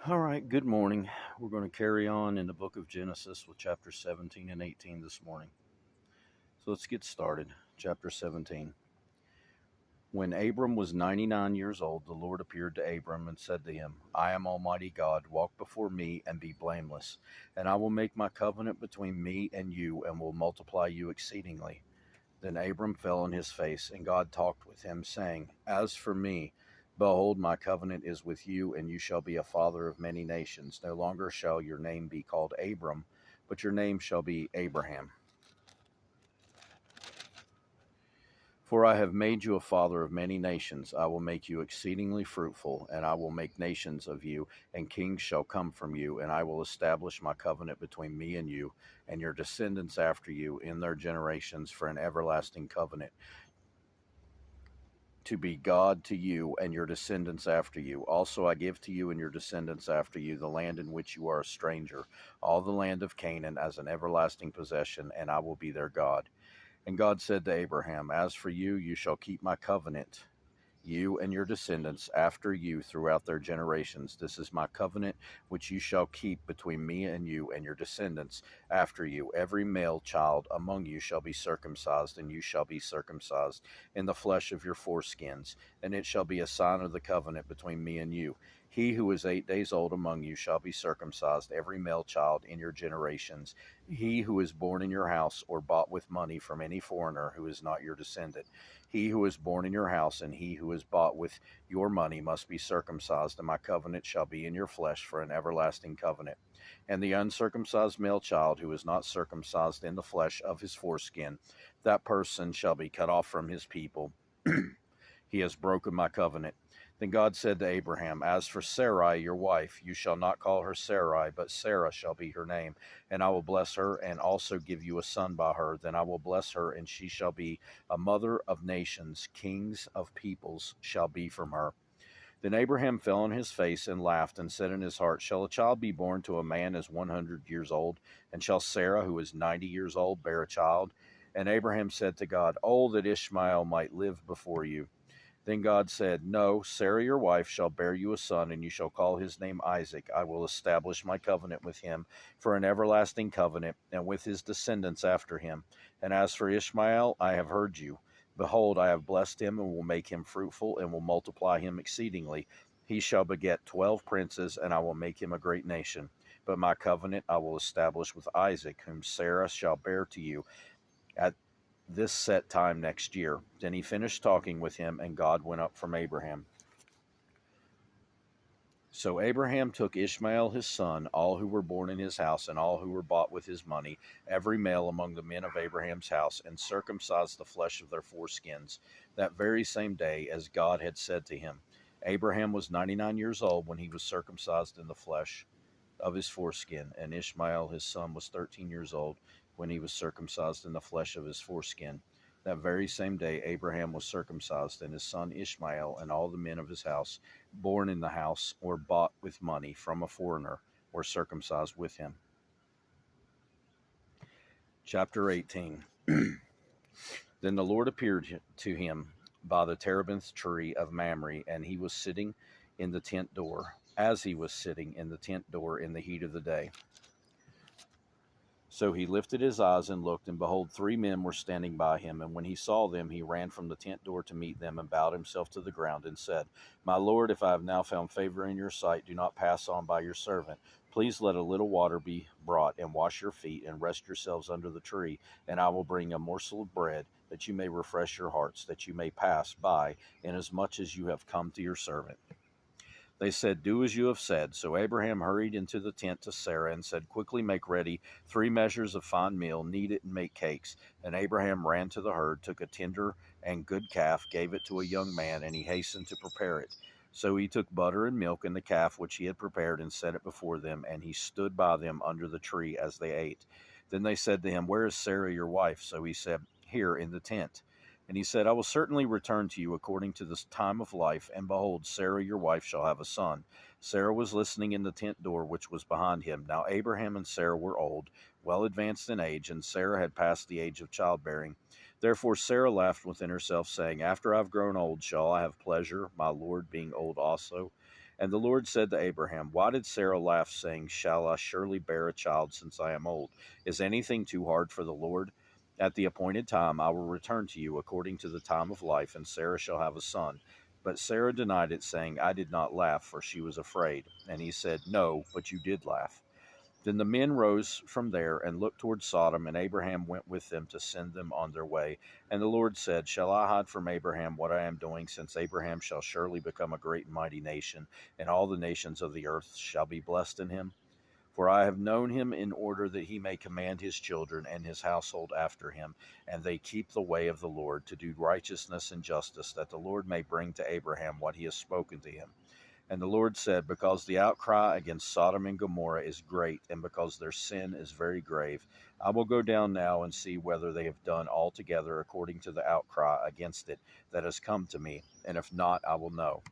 All right, good morning. We're going to carry on in the book of Genesis with chapter 17 and 18 this morning. So let's get started. Chapter 17. When Abram was 99 years old, the Lord appeared to Abram and said to him, I am Almighty God. Walk before me and be blameless, and I will make my covenant between me and you and will multiply you exceedingly. Then Abram fell on his face, and God talked with him, saying, As for me, behold, my covenant is with you, and you shall be a father of many nations. No longer shall your name be called Abram, but your name shall be Abraham. For I have made you a father of many nations. I will make you exceedingly fruitful, and I will make nations of you, and kings shall come from you, and I will establish my covenant between me and you, and your descendants after you in their generations for an everlasting covenant, to be God to you and your descendants after you. Also, I give to you and your descendants after you the land in which you are a stranger, all the land of Canaan as an everlasting possession, and I will be their God. And God said to Abraham, As for you, you shall keep my covenant, you and your descendants after you throughout their generations. This is my covenant which you shall keep between me and you and your descendants after you. Every male child among you shall be circumcised, and you shall be circumcised in the flesh of your foreskins, and it shall be a sign of the covenant between me and you. He who is 8 days old among you shall be circumcised, every male child in your generations. He who is born in your house or bought with money from any foreigner who is not your descendant. He who is born in your house and he who is bought with your money must be circumcised, and my covenant shall be in your flesh for an everlasting covenant. And the uncircumcised male child who is not circumcised in the flesh of his foreskin, that person shall be cut off from his people. He has broken my covenant. Then God said to Abraham, As for Sarai, your wife, you shall not call her Sarai, but Sarah shall be her name. And I will bless her, and also give you a son by her. Then I will bless her, and she shall be a mother of nations. Kings of peoples shall be from her. Then Abraham fell on his face and laughed, and said in his heart, Shall a child be born to a man as 100 years old? And shall Sarah, who is 90 years old, bear a child? And Abraham said to God, Oh, that Ishmael might live before you. Then God said, No, Sarah your wife shall bear you a son, and you shall call his name Isaac. I will establish my covenant with him for an everlasting covenant, and with his descendants after him. And as for Ishmael, I have heard you. Behold, I have blessed him, and will make him fruitful, and will multiply him exceedingly. He shall beget 12 princes, and I will make him a great nation. But my covenant I will establish with Isaac, whom Sarah shall bear to you at this set time next year. Then he finished talking with him, and God went up from Abraham. So Abraham took Ishmael his son, all who were born in his house, and all who were bought with his money, every male among the men of Abraham's house, and circumcised the flesh of their foreskins, that very same day, as God had said to him. Abraham was 99 years old when he was circumcised in the flesh of his foreskin, and Ishmael his son was 13 years old when he was circumcised in the flesh of his foreskin. That very same day Abraham was circumcised, and his son Ishmael and all the men of his house, born in the house or bought with money from a foreigner, were circumcised with him. Chapter 18. Then the Lord appeared to him by the terebinth tree of Mamre, and he was sitting in the tent door, as he was sitting in the tent door in the heat of the day. So he lifted his eyes and looked, and behold, 3 men were standing by him. And when he saw them, he ran from the tent door to meet them, and bowed himself to the ground, and said, My Lord, if I have now found favor in your sight, do not pass on by your servant. Please let a little water be brought, and wash your feet, and rest yourselves under the tree, and I will bring a morsel of bread, that you may refresh your hearts, that you may pass by, inasmuch as you have come to your servant. They said, Do as you have said. So Abraham hurried into the tent to Sarah and said, Quickly make ready 3 measures of fine meal, knead it, and make cakes. And Abraham ran to the herd, took a tender and good calf, gave it to a young man, and he hastened to prepare it. So he took butter and milk and the calf which he had prepared, and set it before them, and he stood by them under the tree as they ate. Then they said to him, Where is Sarah your wife? So he said, Here in the tent. And he said, I will certainly return to you according to this time of life, and behold, Sarah your wife shall have a son. Sarah was listening in the tent door which was behind him. Now Abraham and Sarah were old, well advanced in age, and Sarah had passed the age of childbearing. Therefore Sarah laughed within herself, saying, After I've grown old, shall I have pleasure, my Lord being old also? And the Lord said to Abraham, Why did Sarah laugh, saying, Shall I surely bear a child since I am old? Is anything too hard for the Lord? At the appointed time I will return to you according to the time of life, and Sarah shall have a son. But Sarah denied it, saying, I did not laugh, for she was afraid. And he said, No, but you did laugh. Then the men rose from there and looked toward Sodom, and Abraham went with them to send them on their way. And the Lord said, Shall I hide from Abraham what I am doing, since Abraham shall surely become a great and mighty nation, and all the nations of the earth shall be blessed in him? For I have known him in order that he may command his children and his household after him, and they keep the way of the Lord, to do righteousness and justice, that the Lord may bring to Abraham what he has spoken to him. And the Lord said, Because the outcry against Sodom and Gomorrah is great, and because their sin is very grave, I will go down now and see whether they have done altogether according to the outcry against it that has come to me, and if not, I will know.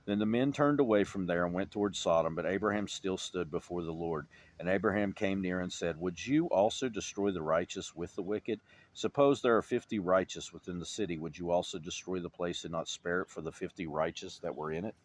Then the men turned away from there and went toward Sodom, but Abraham still stood before the Lord. And Abraham came near and said, Would you also destroy the righteous with the wicked? Suppose there are 50 righteous within the city. Would you also destroy the place and not spare it for the 50 righteous that were in it?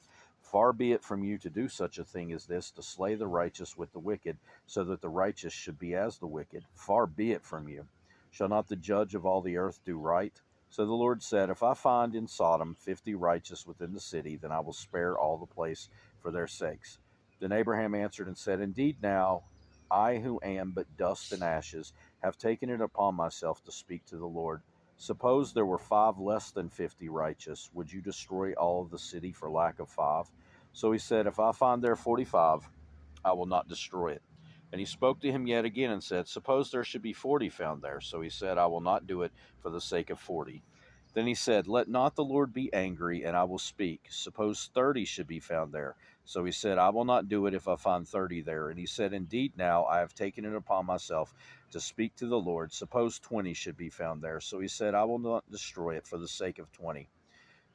Far be it from you to do such a thing as this, to slay the righteous with the wicked, so that the righteous should be as the wicked. Far be it from you. Shall not the judge of all the earth do right? So the Lord said, If I find in Sodom 50 righteous within the city, then I will spare all the place for their sakes. Then Abraham answered and said, Indeed now, I who am but dust and ashes, have taken it upon myself to speak to the Lord. Suppose there were 5 less than 50 righteous, would you destroy all of the city for lack of 5? So he said, If I find there 45, I will not destroy it. And he spoke to him yet again and said, Suppose there should be 40 found there. So he said, I will not do it for the sake of 40. Then he said, Let not the Lord be angry, and I will speak. Suppose 30 should be found there. So he said, I will not do it if I find 30 there. And he said, Indeed now I have taken it upon myself to speak to the Lord. Suppose 20 should be found there. So he said, I will not destroy it for the sake of 20.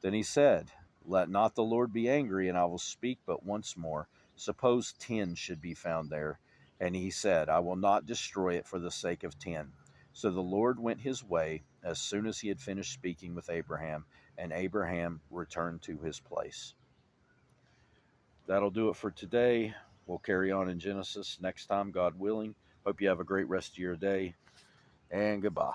Then he said, Let not the Lord be angry, and I will speak but once more. Suppose 10 should be found there. And he said, I will not destroy it for the sake of 10. So the Lord went his way as soon as he had finished speaking with Abraham, and Abraham returned to his place. That'll do it for today. We'll carry on in Genesis next time, God willing. Hope you have a great rest of your day, and goodbye.